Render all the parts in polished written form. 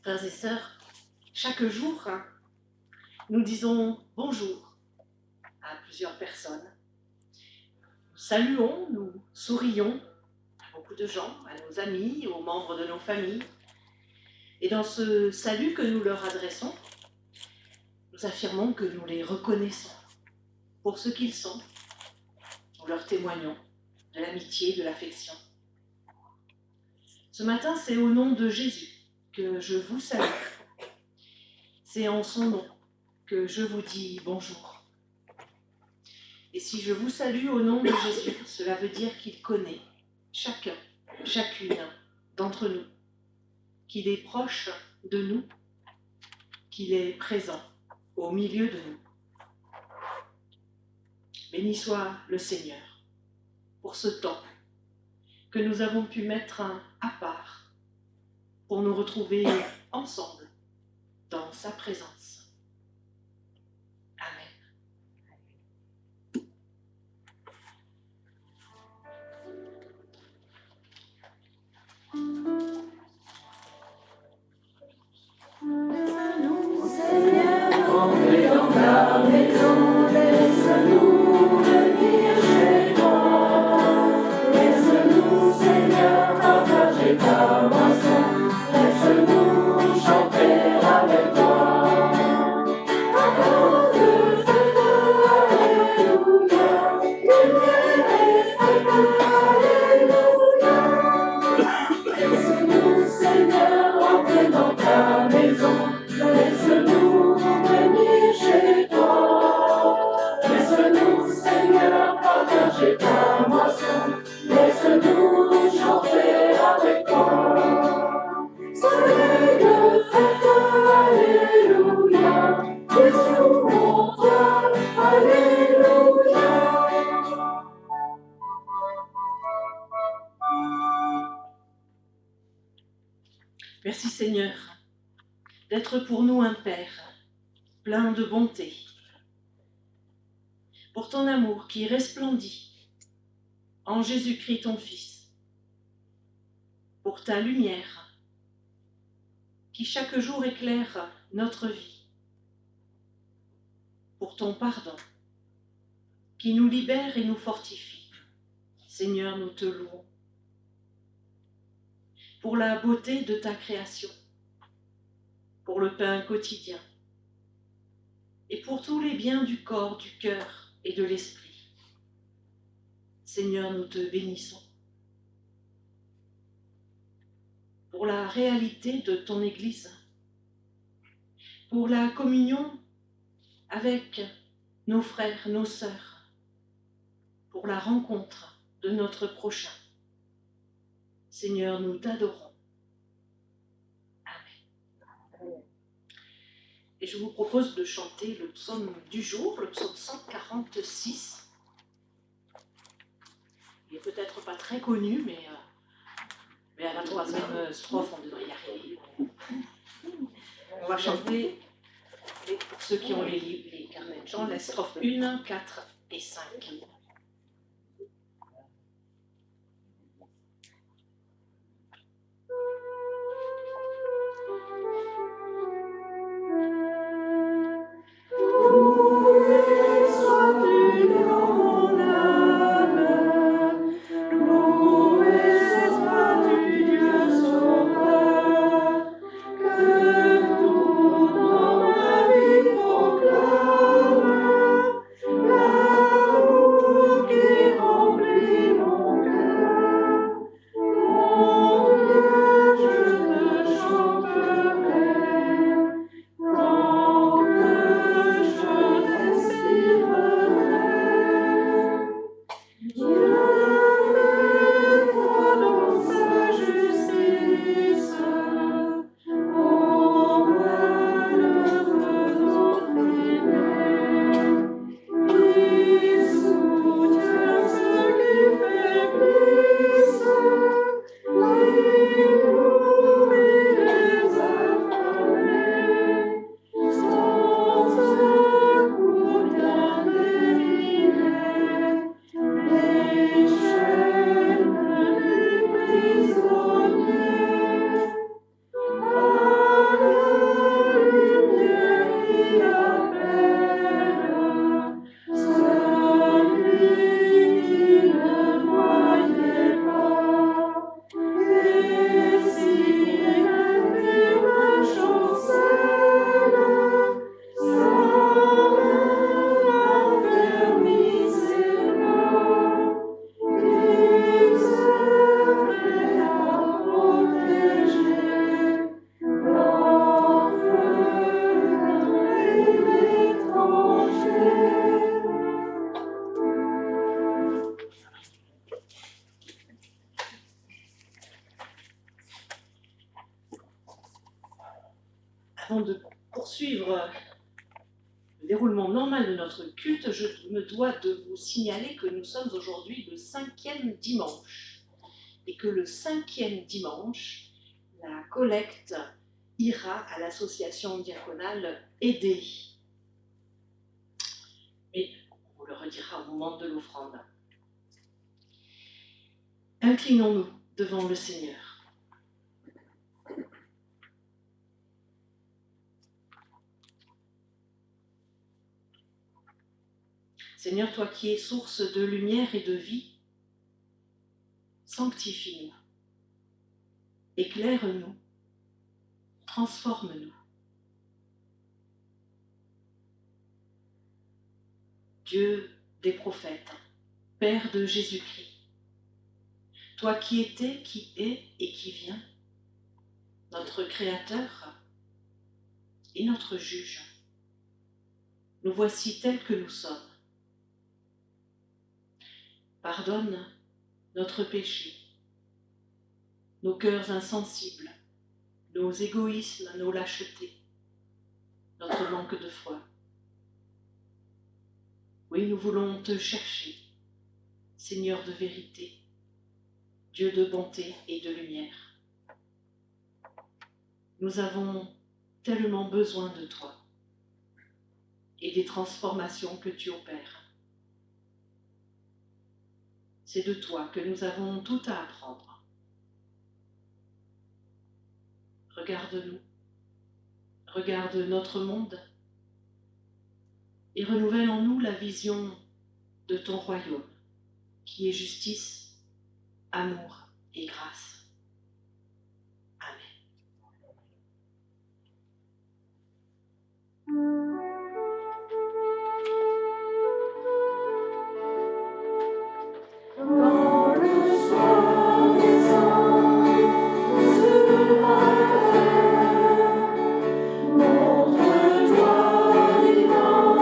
Frères et sœurs, chaque jour, nous disons bonjour à plusieurs personnes. Nous saluons, nous sourions à beaucoup de gens, à nos amis, aux membres de nos familles. Et dans ce salut que nous leur adressons, nous affirmons que nous les reconnaissons pour ce qu'ils sont. Nous leur témoignons de l'amitié, de l'affection. Ce matin, c'est au nom de Jésus que je vous salue. C'est en son nom que je vous dis bonjour. Et si je vous salue au nom de Jésus, cela veut dire qu'il connaît chacun, chacune d'entre nous, qu'il est proche de nous, qu'il est présent au milieu de nous. Béni soit le Seigneur pour ce temps que nous avons pu mettre à part pour nous retrouver ensemble dans sa présence. Amen. Laisse-nous, Seigneur, entrer dans ta maison, laisse-nous venir chez toi. Laisse-nous, Seigneur, partager ta moisson, laisse-nous chanter avec toi. Avant de fête, alléluia, lumière et fête, alléluia. Laisse-nous, Seigneur, entrer dans ta maison, laisse-nous venir chez toi. Laisse-nous, Seigneur, partager ta moisson, laisse-nous chanter avec toi. Soleil de fête, alléluia, Jésus mon toi, alléluia. Merci Seigneur d'être pour nous un Père plein de bonté, pour ton amour qui resplendit en Jésus-Christ ton Fils, pour ta lumière qui chaque jour éclaire notre vie, pour ton pardon qui nous libère et nous fortifie. Seigneur, nous te louons. Pour la beauté de ta création, pour le pain quotidien, et pour tous les biens du corps, du cœur et de l'esprit. Seigneur, nous te bénissons. Pour la réalité de ton Église, pour la communion avec nos frères, nos sœurs, pour la rencontre de notre prochain. Seigneur, nous t'adorons. Amen. Et je vous propose de chanter le psaume du jour, le psaume 146. Il n'est peut-être pas très connu, mais à la troisième strophe, on devrait y arriver. On va chanter, pour ceux qui ont les livres, les carnets de chant, les strophes 1, 4 et 5. Avant de poursuivre le déroulement normal de notre culte, je me dois de vous signaler que nous sommes aujourd'hui le 5e dimanche et que le 5e dimanche, la collecte ira à l'association diaconale Aider. Mais on le redira au moment de l'offrande. Inclinons-nous devant le Seigneur. Seigneur, toi qui es source de lumière et de vie, sanctifie-nous, éclaire-nous, transforme-nous. Dieu des prophètes, Père de Jésus-Christ, toi qui étais, qui est et qui viens, notre Créateur et notre Juge, nous voici tels que nous sommes. Pardonne notre péché, nos cœurs insensibles, nos égoïsmes, nos lâchetés, notre manque de foi. Oui, nous voulons te chercher, Seigneur de vérité, Dieu de bonté et de lumière. Nous avons tellement besoin de toi et des transformations que tu opères. C'est de toi que nous avons tout à apprendre. Regarde-nous, regarde notre monde et renouvelle en nous la vision de ton royaume, qui est justice, amour et grâce. Amen. Dans le soir descend ce montre-toi vivant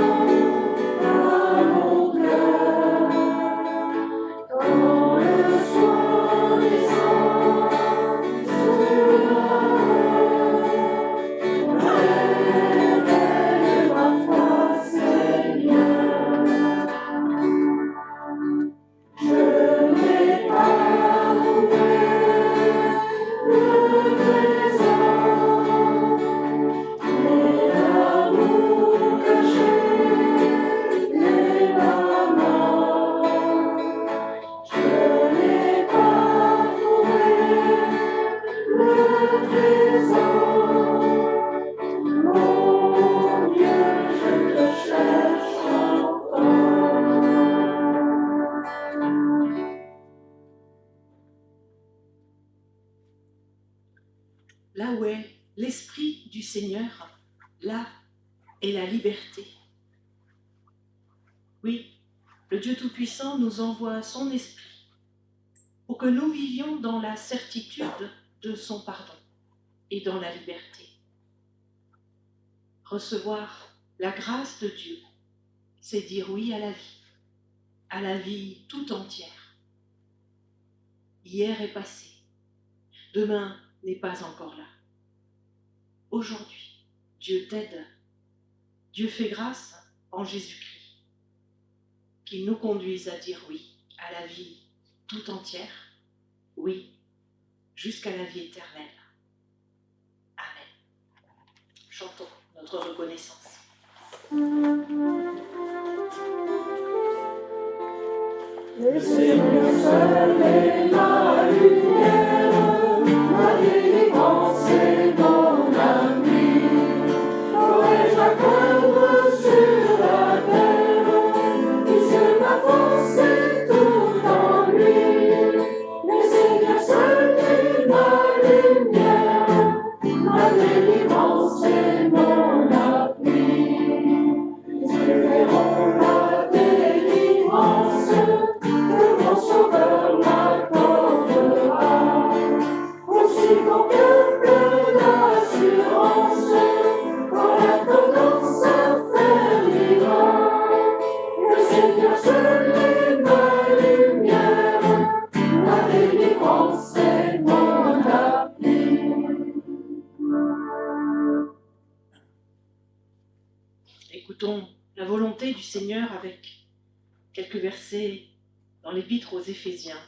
à mon cœur. Quand le soir descend où est l'Esprit du Seigneur, là est la liberté. Oui, le Dieu Tout-Puissant nous envoie son Esprit pour que nous vivions dans la certitude de son pardon et dans la liberté. Recevoir la grâce de Dieu, c'est dire oui à la vie tout entière. Hier est passé, demain n'est pas encore là. Aujourd'hui, Dieu t'aide, Dieu fait grâce en Jésus-Christ, qu'il nous conduise à dire oui à la vie tout entière, oui, jusqu'à la vie éternelle. Amen. Chantons notre reconnaissance. Le Seigneur seul est ma lumière, ma délivrance et mon ami. Qu'aurais-je à craindre sur la terre, puisque ma force est tout en lui. Le Seigneur seul est ma lumière, ma délivrance et mon appui. Ils verront la délivrance que mon Sauveur m'accordera. Aussi mon cœur plein d'assurance, quand la tendance s'affermira. Le Seigneur seul est ma lumière, ma délivrance et mon appui. Écoutons la volonté du Seigneur avec quelques versets dans l'Épître aux Éphésiens.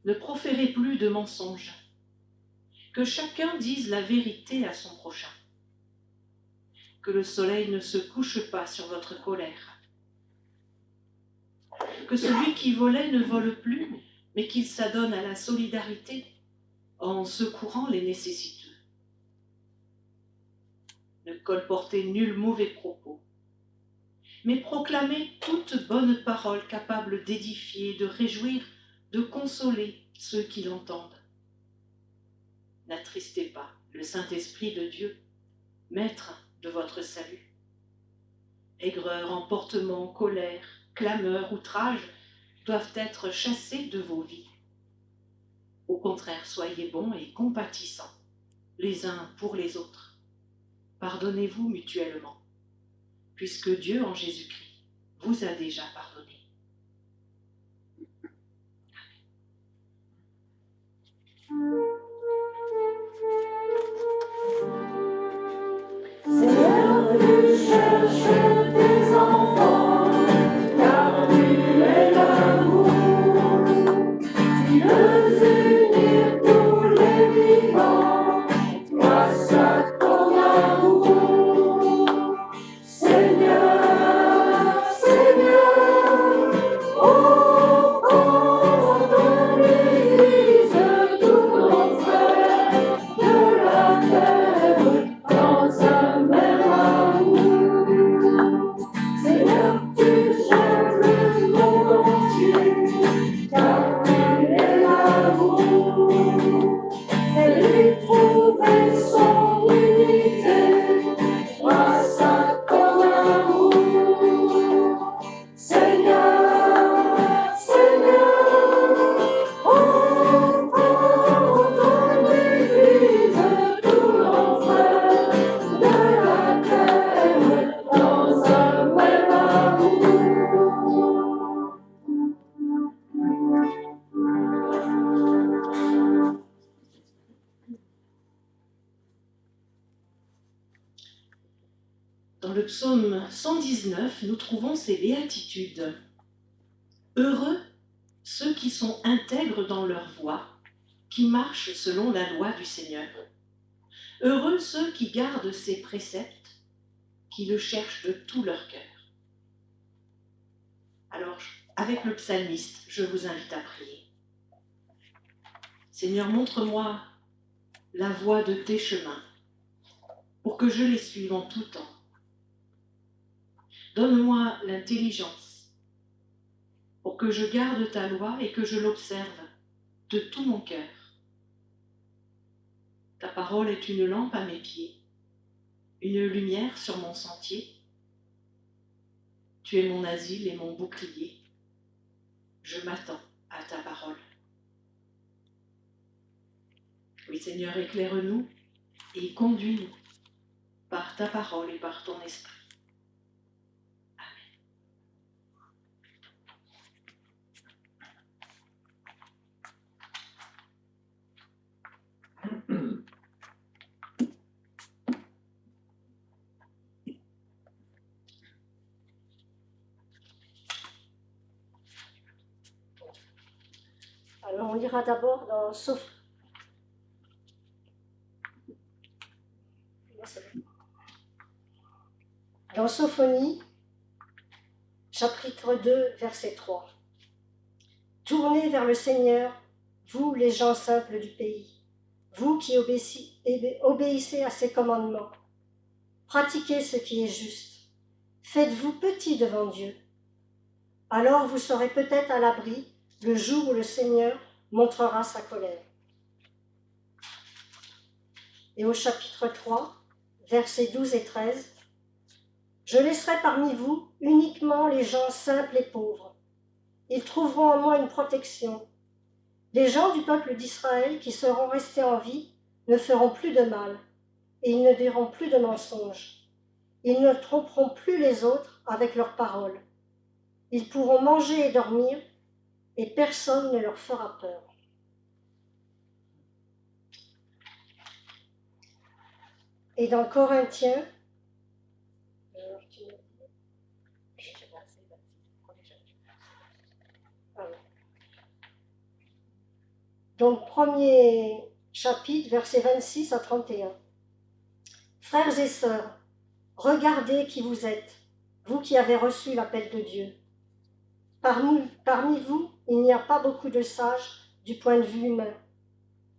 Ne proférez plus de mensonges, que chacun dise la vérité à son prochain, que le soleil ne se couche pas sur votre colère, que celui qui volait ne vole plus, mais qu'il s'adonne à la solidarité en secourant les nécessiteux. Ne colportez nul mauvais propos, mais proclamez toute bonne parole capable d'édifier, de réjouir, de consoler ceux qui l'entendent. N'attristez pas le Saint-Esprit de Dieu, maître de votre salut. Aigreur, emportement, colère, clameur, outrage doivent être chassés de vos vies. Au contraire, soyez bons et compatissants, les uns pour les autres. Pardonnez-vous mutuellement, puisque Dieu en Jésus-Christ vous a déjà pardonné. Seigneur, tu cherches tes enfants, car tu es l'amour. Tu veux unir tous les vivants grâce à ton amour. Seigneur, Seigneur, oh, oh, ton Église, tous nos frères de la terre, dans un même amour. Seigneur, tu cherches le monde entier, car tu es l'amour. Fais-lui trouver son unité, grâce à ton amour. Seigneur, Seigneur, oh, oh, ton Église, tous nos frères de la terre, dans un même amour. Dans le psaume 119, nous trouvons ces béatitudes. Heureux ceux qui sont intègres dans leur voie, qui marchent selon la loi du Seigneur. Heureux ceux qui gardent ses préceptes, qui le cherchent de tout leur cœur. Alors, avec le psalmiste, je vous invite à prier. Seigneur, montre-moi la voie de tes chemins, pour que je les suive en tout temps. Donne-moi l'intelligence, pour que je garde ta loi et que je l'observe de tout mon cœur. Ta parole est une lampe à mes pieds, une lumière sur mon sentier. Tu es mon asile et mon bouclier. Je m'attends à ta parole. Oui, Seigneur, éclaire-nous et conduis-nous par ta parole et par ton esprit. Alors, on lira d'abord dans Sophonie, chapitre 2, verset 3. Tournez vers le Seigneur, vous les gens simples du pays, vous qui obéissez à ses commandements. Pratiquez ce qui est juste. Faites-vous petit devant Dieu. Alors vous serez peut-être à l'abri le jour où le Seigneur montrera sa colère. Et au chapitre 3, versets 12 et 13, je laisserai parmi vous uniquement les gens simples et pauvres. Ils trouveront en moi une protection. Les gens du peuple d'Israël qui seront restés en vie ne feront plus de mal, et ils ne diront plus de mensonges. Ils ne tromperont plus les autres avec leurs paroles. Ils pourront manger et dormir, et personne ne leur fera peur. Et dans Corinthiens, donc premier chapitre, versets 26 à 31. Frères et sœurs, regardez qui vous êtes, vous qui avez reçu l'appel de Dieu. Parmi vous, il n'y a pas beaucoup de sages du point de vue humain,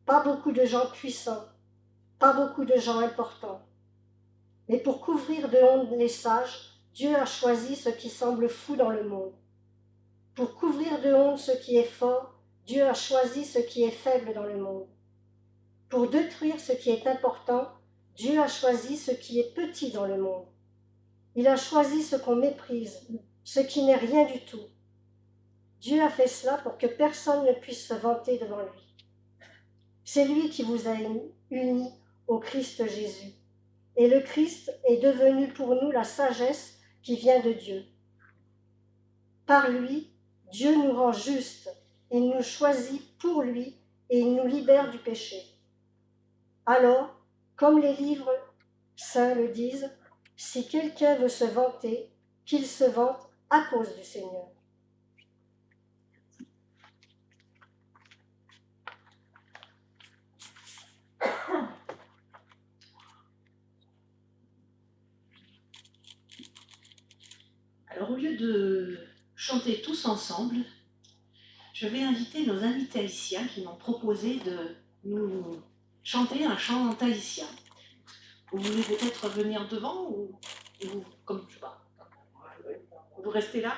pas beaucoup de gens puissants, pas beaucoup de gens importants. Mais pour couvrir de honte les sages, Dieu a choisi ce qui semble fou dans le monde. Pour couvrir de honte ce qui est fort, Dieu a choisi ce qui est faible dans le monde. Pour détruire ce qui est important, Dieu a choisi ce qui est petit dans le monde. Il a choisi ce qu'on méprise, ce qui n'est rien du tout. Dieu a fait cela pour que personne ne puisse se vanter devant lui. C'est lui qui vous a unis au Christ Jésus. Et le Christ est devenu pour nous la sagesse qui vient de Dieu. Par lui, Dieu nous rend justes, il nous choisit pour lui et il nous libère du péché. Alors, comme les livres saints le disent, si quelqu'un veut se vanter, qu'il se vante à cause du Seigneur. Alors, au lieu de chanter tous ensemble, je vais inviter nos amis tahitiens qui m'ont proposé de nous chanter un chant tahitien. Vous voulez peut-être venir devant ou comme je sais pas. Vous restez là?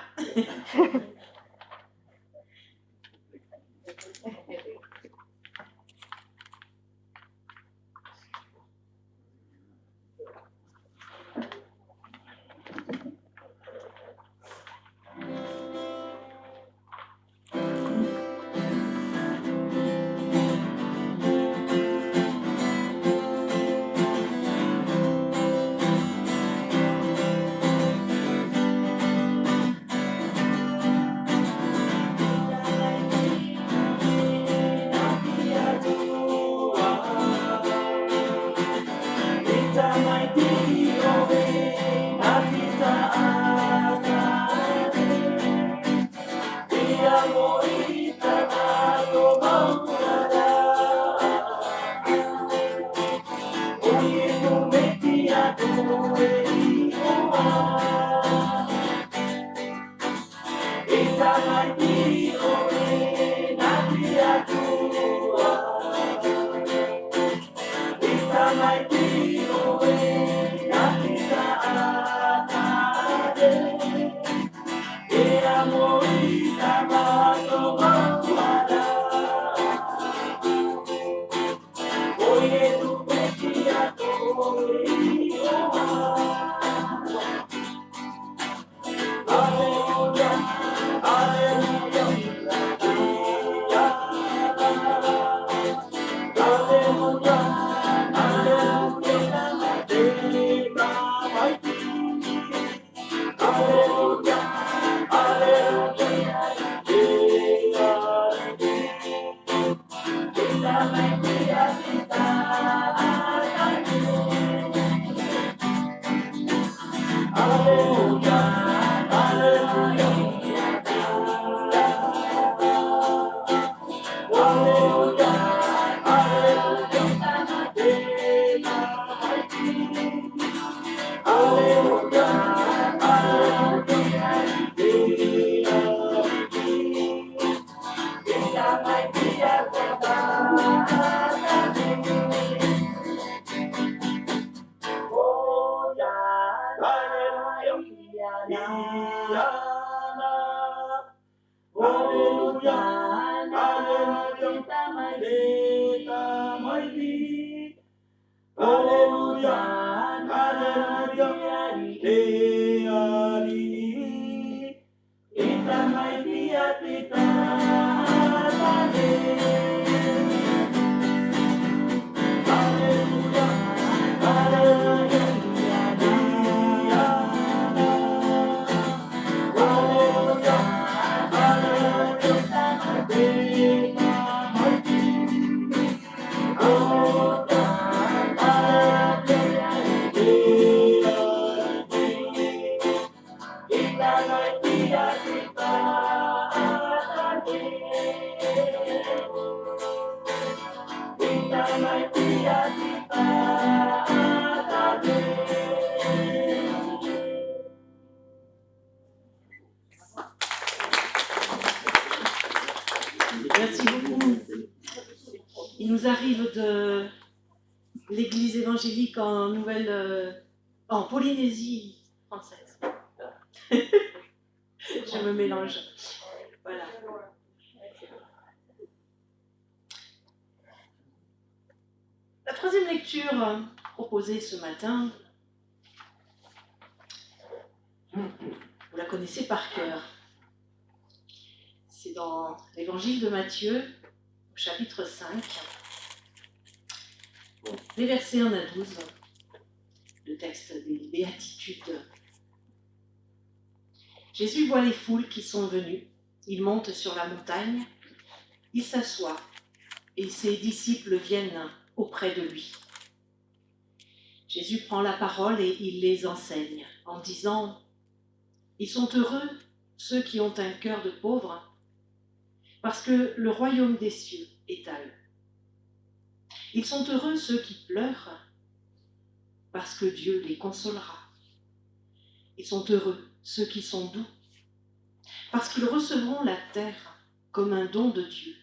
Oye, tú Merci beaucoup. Il nous arrive de l'église évangélique en en Polynésie française. Je me mélange. Voilà. La troisième lecture proposée ce matin, vous la connaissez par cœur. C'est dans l'évangile de Matthieu, au chapitre 5, les versets 1 à 12, le texte des béatitudes. Jésus voit les foules qui sont venues, il monte sur la montagne, il s'assoit et ses disciples viennent auprès de lui. Jésus prend la parole et il les enseigne en disant « Ils sont heureux ceux qui ont un cœur de pauvre, parce que le royaume des cieux est à eux. Ils sont heureux ceux qui pleurent, parce que Dieu les consolera. Ils sont heureux ceux qui sont doux, parce qu'ils recevront la terre comme un don de Dieu.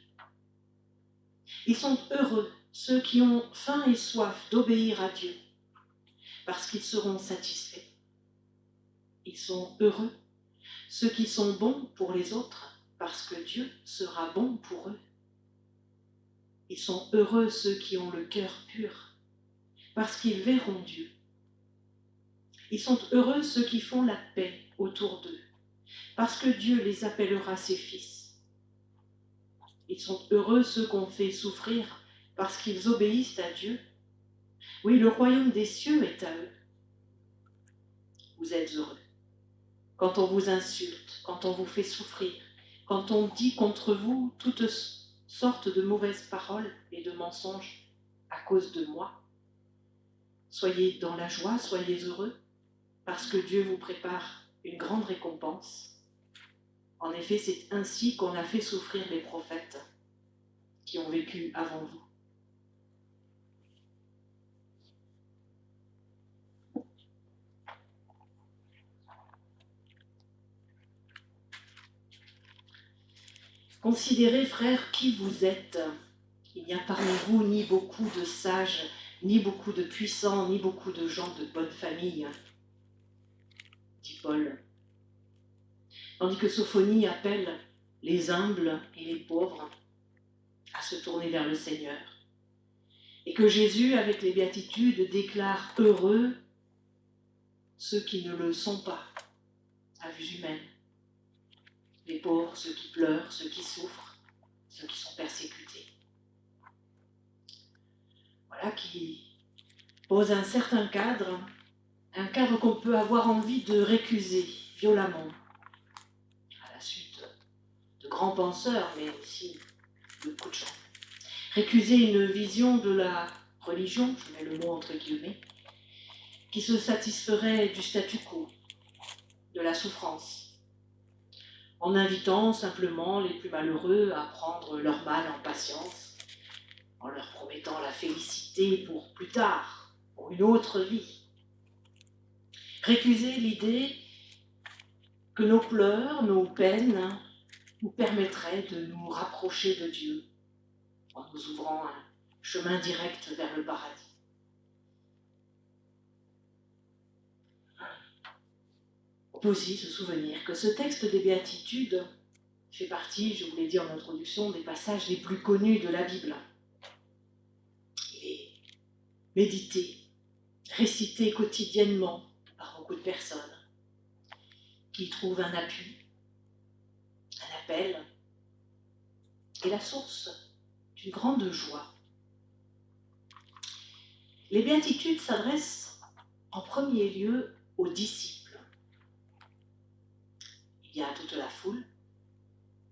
Ils sont heureux ceux qui ont faim et soif d'obéir à Dieu, parce qu'ils seront satisfaits. Ils sont heureux ceux qui sont bons pour les autres, parce que Dieu sera bon pour eux. Ils sont heureux ceux qui ont le cœur pur, parce qu'ils verront Dieu. Ils sont heureux ceux qui font la paix autour d'eux, parce que Dieu les appellera ses fils. Ils sont heureux ceux qu'on fait souffrir, parce qu'ils obéissent à Dieu. Oui, le royaume des cieux est à eux. Vous êtes heureux quand on vous insulte, quand on vous fait souffrir, quand on dit contre vous toutes sortes de mauvaises paroles et de mensonges à cause de moi. Soyez dans la joie, soyez heureux, parce que Dieu vous prépare une grande récompense. En effet, c'est ainsi qu'on a fait souffrir les prophètes qui ont vécu avant vous. Considérez, frères, qui vous êtes. Il n'y a parmi vous ni beaucoup de sages, ni beaucoup de puissants, ni beaucoup de gens de bonne famille, dit Paul. Tandis que Sophonie appelle les humbles et les pauvres à se tourner vers le Seigneur. Et que Jésus, avec les béatitudes, déclare heureux ceux qui ne le sont pas, à vue humaine. Les pauvres, ceux qui pleurent, ceux qui souffrent, ceux qui sont persécutés. Voilà qui pose un certain cadre, un cadre qu'on peut avoir envie de récuser violemment, à la suite de grands penseurs, mais aussi de beaucoup de gens. Récuser une vision de la religion, je mets le mot entre guillemets, qui se satisferait du statu quo, de la souffrance, en invitant simplement les plus malheureux à prendre leur mal en patience, en leur promettant la félicité pour plus tard, pour une autre vie. Récuser l'idée que nos pleurs, nos peines nous permettraient de nous rapprocher de Dieu en nous ouvrant un chemin direct vers le paradis. On peut aussi se souvenir que ce texte des Béatitudes fait partie, je vous l'ai dit en introduction, des passages les plus connus de la Bible. Il est médité, récité quotidiennement par beaucoup de personnes qui y trouvent un appui, un appel et la source d'une grande joie. Les Béatitudes s'adressent en premier lieu aux disciples. Il y a toute la foule,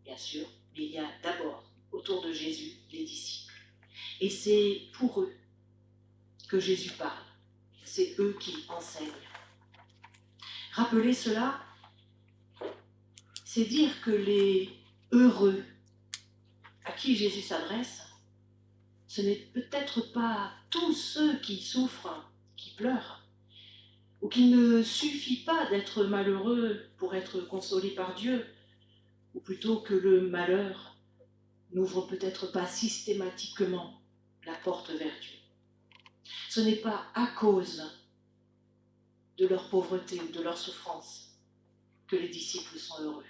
bien sûr, mais il y a d'abord autour de Jésus les disciples. Et c'est pour eux que Jésus parle. C'est eux qui enseignent. Rappeler cela, c'est dire que les heureux à qui Jésus s'adresse, ce n'est peut-être pas tous ceux qui souffrent, qui pleurent, ou qu'il ne suffit pas d'être malheureux pour être consolé par Dieu, ou plutôt que le malheur n'ouvre peut-être pas systématiquement la porte vers Dieu. Ce n'est pas à cause de leur pauvreté ou de leur souffrance que les disciples sont heureux.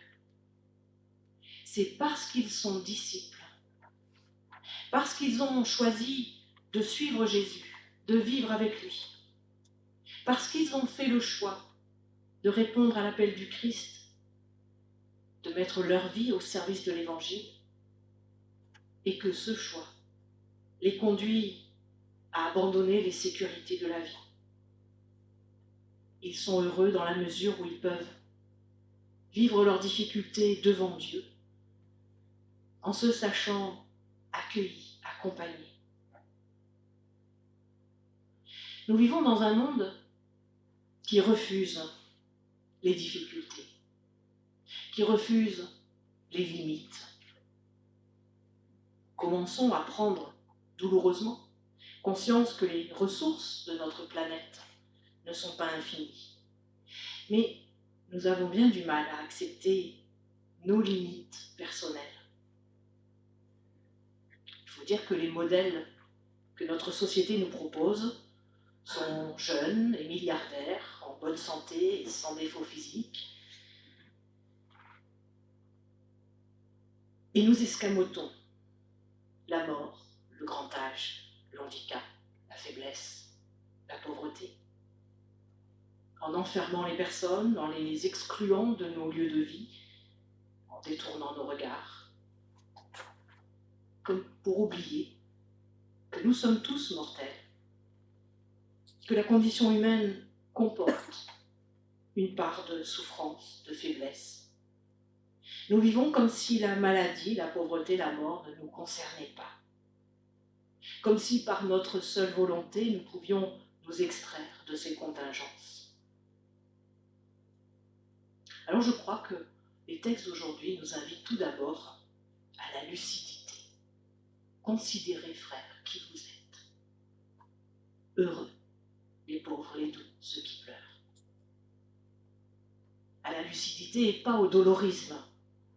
C'est parce qu'ils sont disciples, parce qu'ils ont choisi de suivre Jésus, de vivre avec lui, parce qu'ils ont fait le choix de répondre à l'appel du Christ, de mettre leur vie au service de l'Évangile, et que ce choix les conduit à abandonner les sécurités de la vie. Ils sont heureux dans la mesure où ils peuvent vivre leurs difficultés devant Dieu, en se sachant accueillis, accompagnés. Nous vivons dans un monde qui refuse les difficultés, qui refuse les limites. Commençons à prendre douloureusement conscience que les ressources de notre planète ne sont pas infinies. Mais nous avons bien du mal à accepter nos limites personnelles. Il faut dire que les modèles que notre société nous propose sont jeunes et milliardaires, en bonne santé et sans défaut physique. Et nous escamotons la mort, le grand âge, le handicap, la faiblesse, la pauvreté, en enfermant les personnes, en les excluant de nos lieux de vie, en détournant nos regards, comme pour oublier que nous sommes tous mortels, que la condition humaine comporte une part de souffrance, de faiblesse. Nous vivons comme si la maladie, la pauvreté, la mort ne nous concernaient pas. Comme si par notre seule volonté, nous pouvions nous extraire de ces contingences. Alors je crois que les textes d'aujourd'hui nous invitent tout d'abord à la lucidité. Considérez, frères, qui vous êtes. Heureux, les pauvres, les doux, ceux qui pleurent. À la lucidité et pas au dolorisme.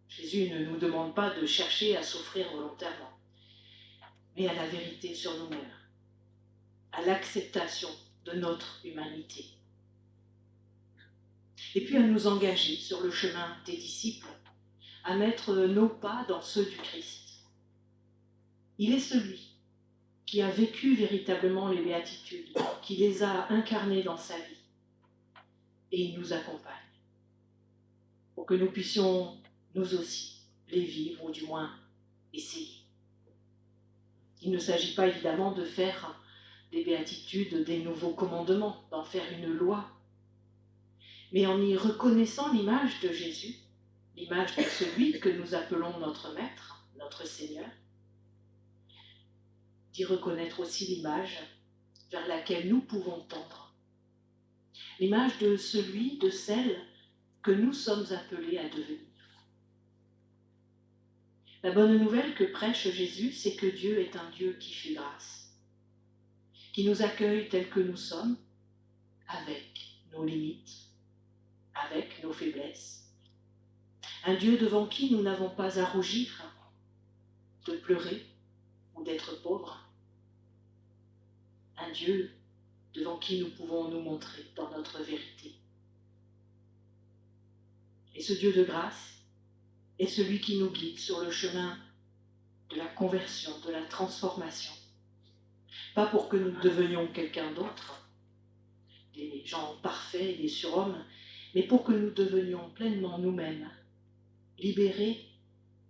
Jésus ne nous demande pas de chercher à souffrir volontairement, mais à la vérité sur nous-mêmes, à l'acceptation de notre humanité. Et puis à nous engager sur le chemin des disciples, à mettre nos pas dans ceux du Christ. Il est celui qui a vécu véritablement les béatitudes, qui les a incarnées dans sa vie, et il nous accompagne pour que nous puissions, nous aussi, les vivre, ou du moins essayer. Il ne s'agit pas évidemment de faire des béatitudes des nouveaux commandements, d'en faire une loi, mais en y reconnaissant l'image de Jésus, l'image de celui que nous appelons notre Maître, notre Seigneur, d'y reconnaître aussi l'image vers laquelle nous pouvons tendre, l'image de celui, de celle que nous sommes appelés à devenir. La bonne nouvelle que prêche Jésus, c'est que Dieu est un Dieu qui fait grâce, qui nous accueille tels que nous sommes, avec nos limites, avec nos faiblesses. Un Dieu devant qui nous n'avons pas à rougir, de pleurer ou d'être pauvres. Un Dieu devant qui nous pouvons nous montrer dans notre vérité. Et ce Dieu de grâce est celui qui nous guide sur le chemin de la conversion, de la transformation. Pas pour que nous devenions quelqu'un d'autre, des gens parfaits, des surhommes, mais pour que nous devenions pleinement nous-mêmes, libérés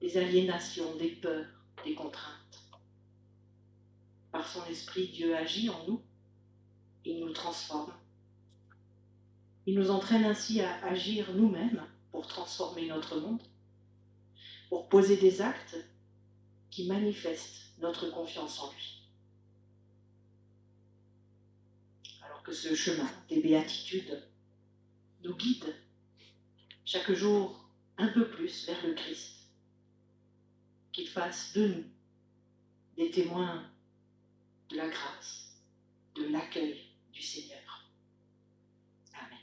des aliénations, des peurs, des contraintes. Par son esprit, Dieu agit en nous, il nous transforme. Il nous entraîne ainsi à agir nous-mêmes pour transformer notre monde, pour poser des actes qui manifestent notre confiance en lui. Alors que ce chemin des béatitudes nous guide chaque jour un peu plus vers le Christ, qu'il fasse de nous des témoins de la grâce, de l'accueil du Seigneur. Amen.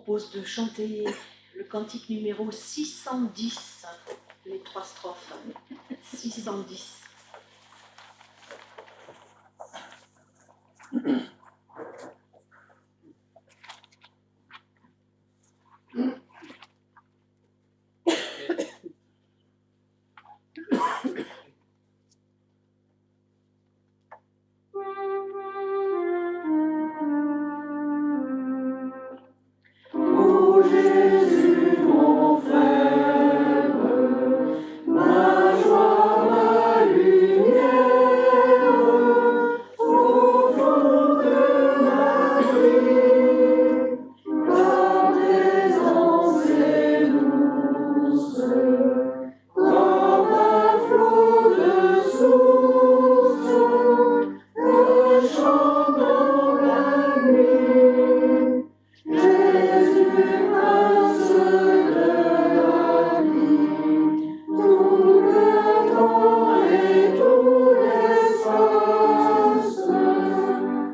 propose de chanter le cantique numéro 610, les 3 strophes. 610. Ô Jésus, mon frère, ma joie, ma lumière, au fond de ma vie, ta présence est douce, comme un flot de source, un chant dans la nuit. Jésus, prince de la vie, tout le temps et tout l'espace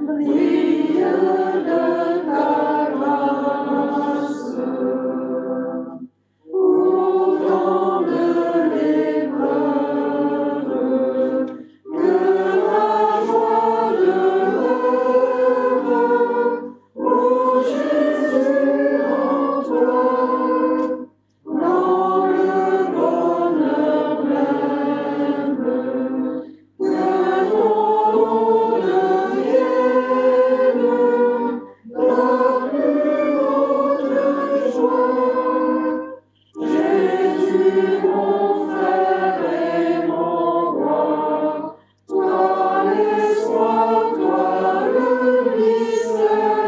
brille de ta grâce. Au temps de l'épreuve, que la joie demeure. Ô Jésus, en toi, dans le bonheur même, que ton nom devienne la plus haute joie. Jésus, mon frère et mon roi, toi l'espoir, toi le mystère,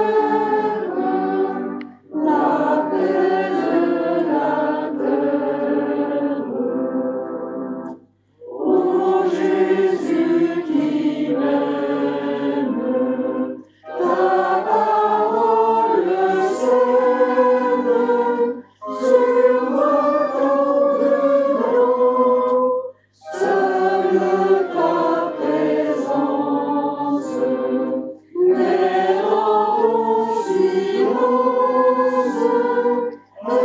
la paix de la terre. Ô Jésus qui m'aime, ta parole sème sur moi tant de dons. Seule ta présence, mais dans ton silence, un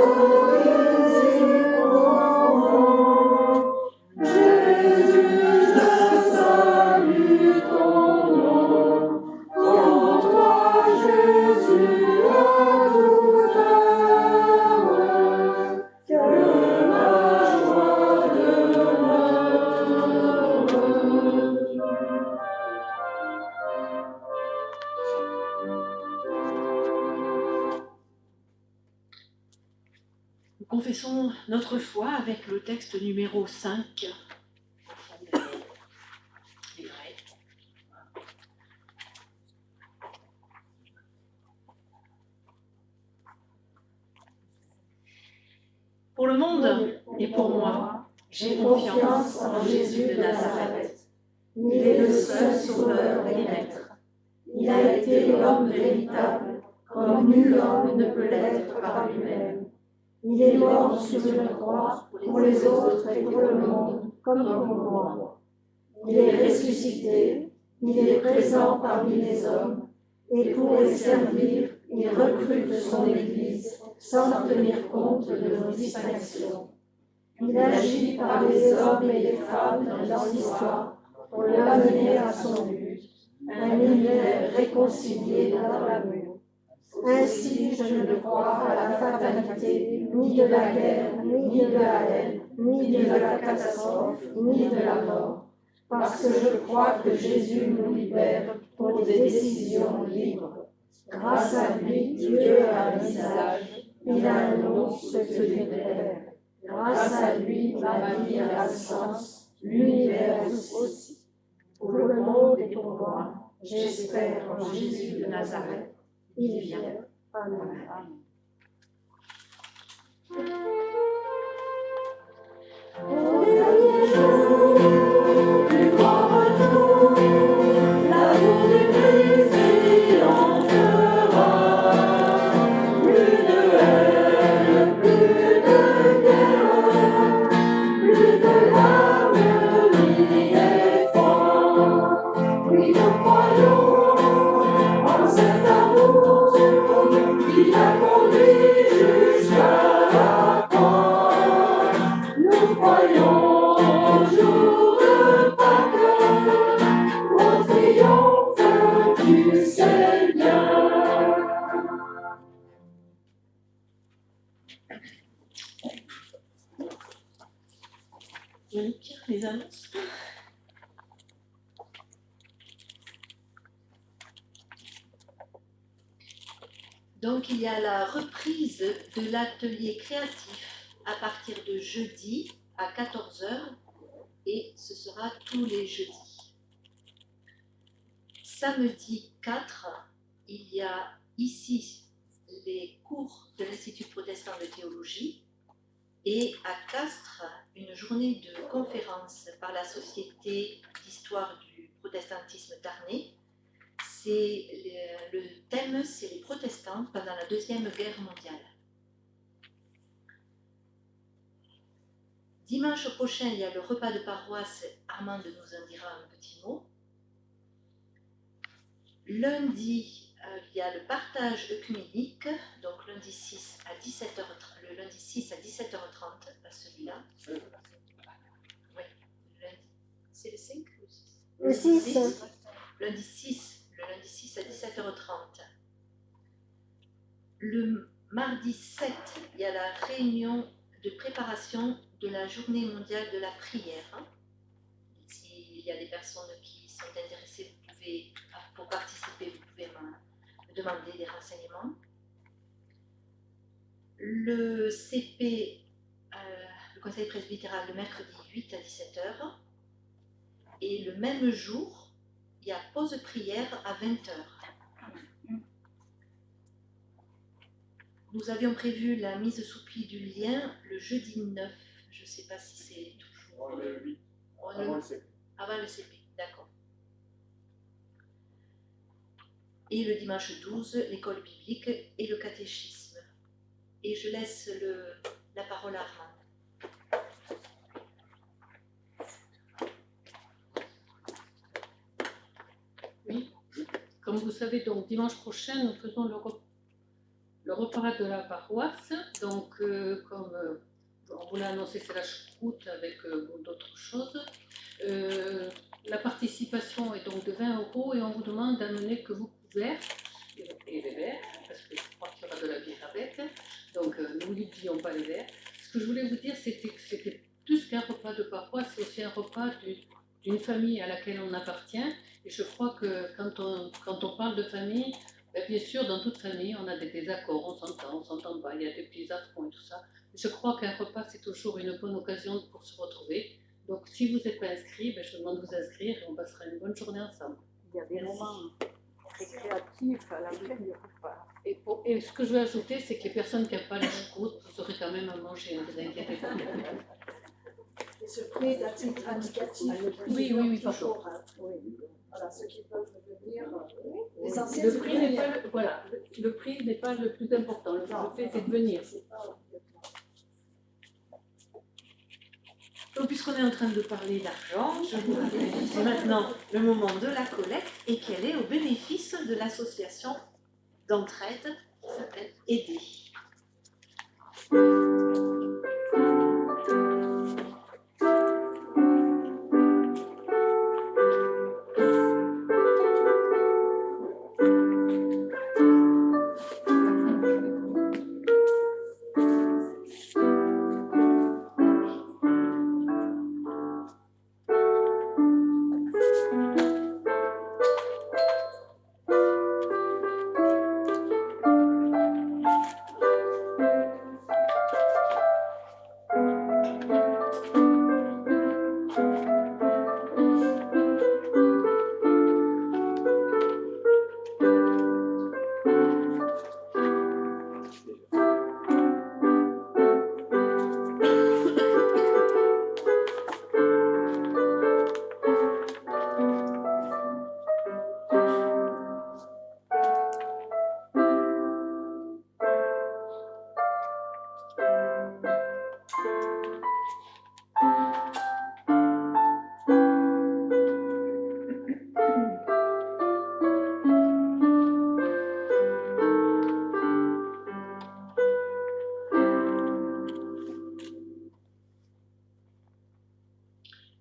désir profond. Jésus, je salue ton nom. En toi, Jésus, à toute heure, que ma joie demeure. Nous confessons notre foi avec le texte numéro 5. Pour le monde et pour moi, J'ai confiance en Jésus de Nazareth. Il est le seul sauveur et maître. Il a été l'homme véritable, comme nul homme ne peut l'être par lui-même. Il est mort sur une croix pour les autres et pour le monde, comme pour moi. Il est ressuscité, il est présent parmi les hommes, et pour les servir, il recrute son Église, sans tenir compte de nos distinctions. Il agit par les hommes et les femmes dans l'histoire pour l'amener à son but, un univers réconcilié dans l'amour. Ainsi, je ne crois à la fatalité, ni de la guerre, ni de la haine, ni de la catastrophe, ni de la mort, parce que je crois que Jésus nous libère pour des décisions libres. Grâce à lui, Dieu a un visage, il a un nom, celui du Père. Grâce à lui, ma vie a un sens, l'univers aussi. Pour le monde et pour moi, j'espère en Jésus de Nazareth. Il vient. Amen. Au dernier jour du grand retour, l'amour du Christ triomphera. Plus de haine, plus de guerre, plus de larmes ni d'effroi. Oui, nous croyons en cet amour qui a conduit Voyons au jour de Pâques, au triomphe du Seigneur. Monique, les annonces. Donc il y a la reprise de l'atelier créatif à partir de jeudi à 14 h et ce sera tous les jeudis. Samedi 4, il y a ici les cours de l'Institut protestant de théologie et à Castres, une journée de conférence par la Société d'histoire du protestantisme tarnais. Le thème, c'est les protestants pendant la Deuxième Guerre mondiale. Dimanche prochain, il y a le repas de paroisse. Armande nous en dira un petit mot. Lundi, il y a le partage œcuménique, donc lundi 6 à 17h30, le lundi 6 à 17h30, pas celui-là. Oui, lundi. C'est le 5 ou le 6 ? Le 6. Lundi 6, le lundi 6 à 17h30. Le mardi 7, il y a la réunion de préparation de la journée mondiale de la prière. S'il y a des personnes qui sont intéressées, pour participer, vous pouvez me demander des renseignements. Le CP, le conseil presbytéral, le mercredi 8 à 17h. Et le même jour, il y a pause prière à 20h. Nous avions prévu la mise sous pli du lien le jeudi 9. Je ne sais pas si c'est toujours... Le 8, avant le CP. Avant le CP, d'accord. Et le dimanche 12, l'école biblique et le catéchisme. Et je laisse la parole à Armand. Oui, comme vous savez, donc dimanche prochain, nous faisons le repas de la paroisse. Donc, comme on vous l'a annoncé, c'est la choucroute avec d'autres choses. La participation est donc de 20 € et on vous demande d'amener que vos couverts et les verres, parce que je crois qu'il y aura de la bière avec. Donc, nous n'oublions pas les verres. Ce que je voulais vous dire, c'était que c'était plus qu'un repas de paroisse, c'est aussi un repas d'une famille à laquelle on appartient. Et je crois que quand on parle de famille, bien sûr, dans toute famille, on a des désaccords, on s'entend pas, il y a des petits affronts et tout ça. Je crois qu'un repas, c'est toujours une bonne occasion pour se retrouver. Donc, si vous n'êtes pas inscrit, je vous demande de vous inscrire et on passera une bonne journée ensemble. Il y a des moments très créatifs à la fin du repas. Et ce que je veux ajouter, c'est que les personnes qui n'ont pas la choucroute, vous aurez quand même à manger, ne vous inquiétez pas. Et ce prix à titre indicatif, Oui, toujours, voilà, ceux qui peuvent venir, les anciens, le prix n'est pas le prix n'est pas le plus important. Le fait, c'est de venir. Donc, puisqu'on est en train de parler d'argent, je vous rappelle que c'est maintenant le moment de la collecte et qu'elle est au bénéfice de l'association d'entraide qui s'appelle Aider.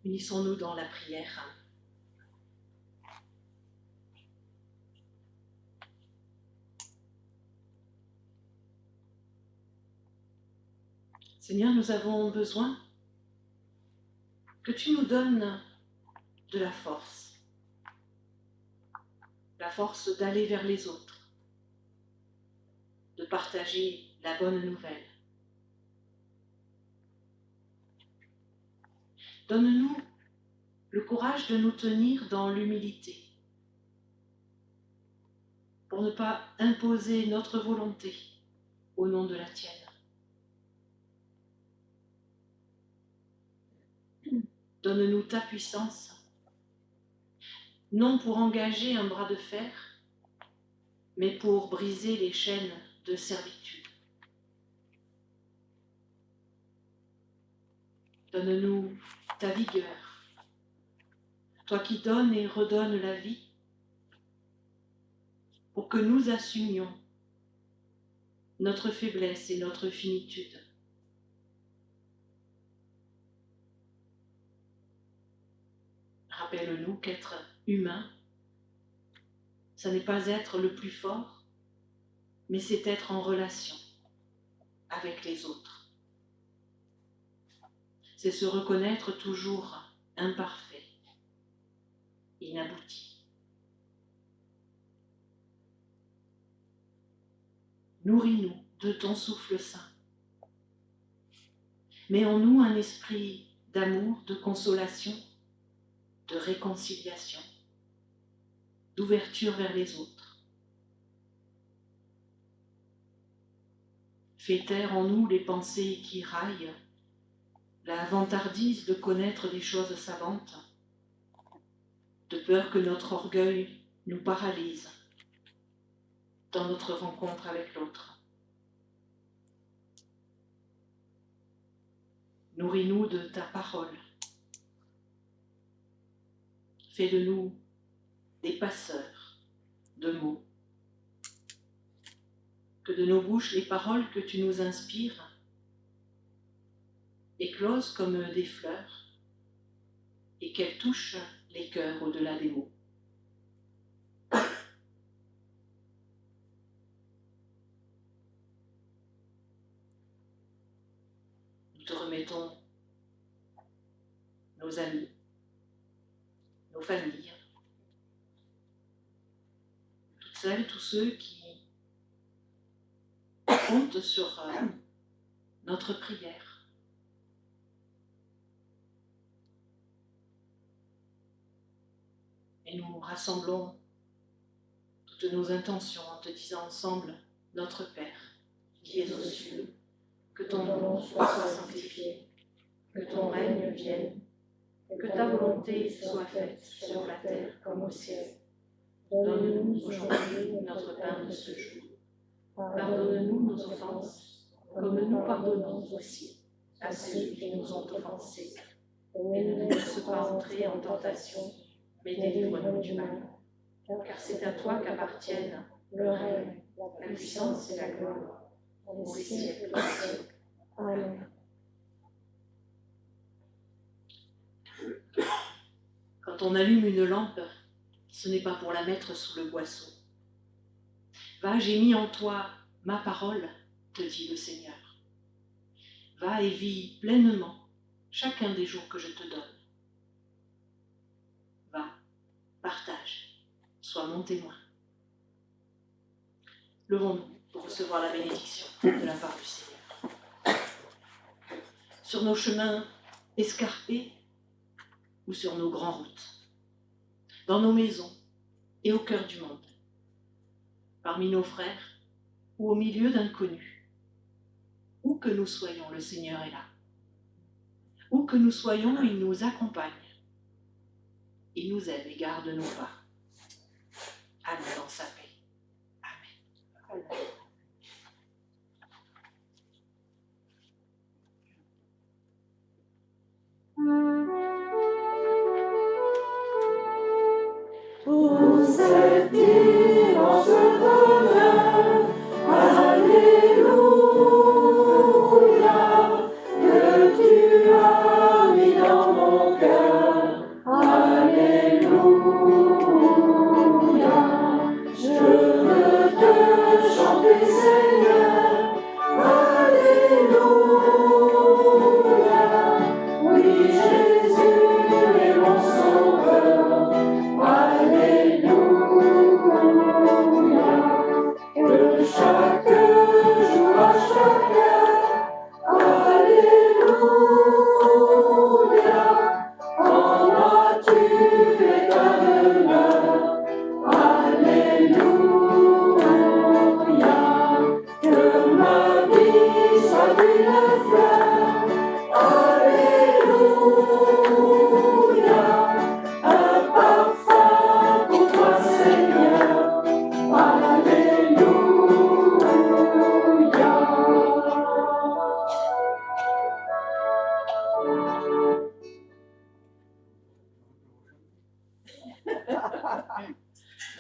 Unissons-nous dans la prière. Seigneur, nous avons besoin que tu nous donnes de la force d'aller vers les autres, de partager la bonne nouvelle. Donne-nous le courage de nous tenir dans l'humilité, pour ne pas imposer notre volonté au nom de la tienne. Donne-nous ta puissance, non pour engager un bras de fer, mais pour briser les chaînes de servitude. Donne-nous ta vigueur, toi qui donnes et redonnes la vie, pour que nous assumions notre faiblesse et notre finitude. Rappelle-nous qu'être humain, ça n'est pas être le plus fort, mais c'est être en relation avec les autres. C'est se reconnaître toujours imparfait, inabouti. Nourris-nous de ton souffle saint. Mets en nous un esprit d'amour, de consolation, de réconciliation, d'ouverture vers les autres. Fais taire en nous les pensées qui raillent, la vantardise de connaître des choses savantes, de peur que notre orgueil nous paralyse dans notre rencontre avec l'autre. Nourris-nous de ta parole. Fais de nous des passeurs de mots. Que de nos bouches les paroles que tu nous inspires éclosent comme des fleurs et qu'elles touchent les cœurs au-delà des mots. Nous te remettons nos amis, nos familles, toutes celles, tous ceux qui comptent sur notre prière. Et nous rassemblons toutes nos intentions en te disant ensemble, notre Père, qui es aux cieux, que ton nom soit sanctifié, que ton règne vienne, que ta volonté soit faite sur la terre comme au ciel. Donne-nous aujourd'hui notre pain de ce jour. Pardonne-nous nos offenses, comme nous pardonnons aussi à ceux qui nous ont offensés. Et ne nous laisse pas entrer en tentation, mais délivre-nous du mal. Car c'est à toi qu'appartiennent le règne, la puissance et la gloire, au siècle des siècles. Amen. Quand on allume une lampe, ce n'est pas pour la mettre sous le boisseau. Va, j'ai mis en toi ma parole, te dit le Seigneur. Va et vis pleinement chacun des jours que je te donne. Va, partage, sois mon témoin. Levons-nous pour recevoir la bénédiction de la part du Seigneur. Sur nos chemins escarpés ou sur nos grandes routes, dans nos maisons et au cœur du monde, parmi nos frères ou au milieu d'inconnus. Où que nous soyons, le Seigneur est là. Où que nous soyons, il nous accompagne. Il nous aide et garde nos pas. Allons dans sa paix. Amen. Pour cette dimanche bonheur, Alléluia, que tu as mis dans mon cœur.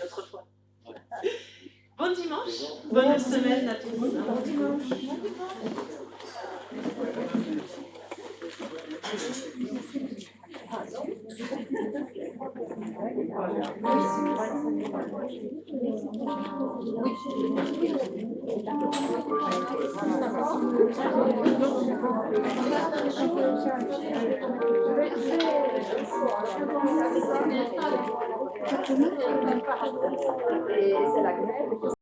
L'autre fois. Bon dimanche, bonne semaine à tous. Bon dimanche. Et c'est la grève.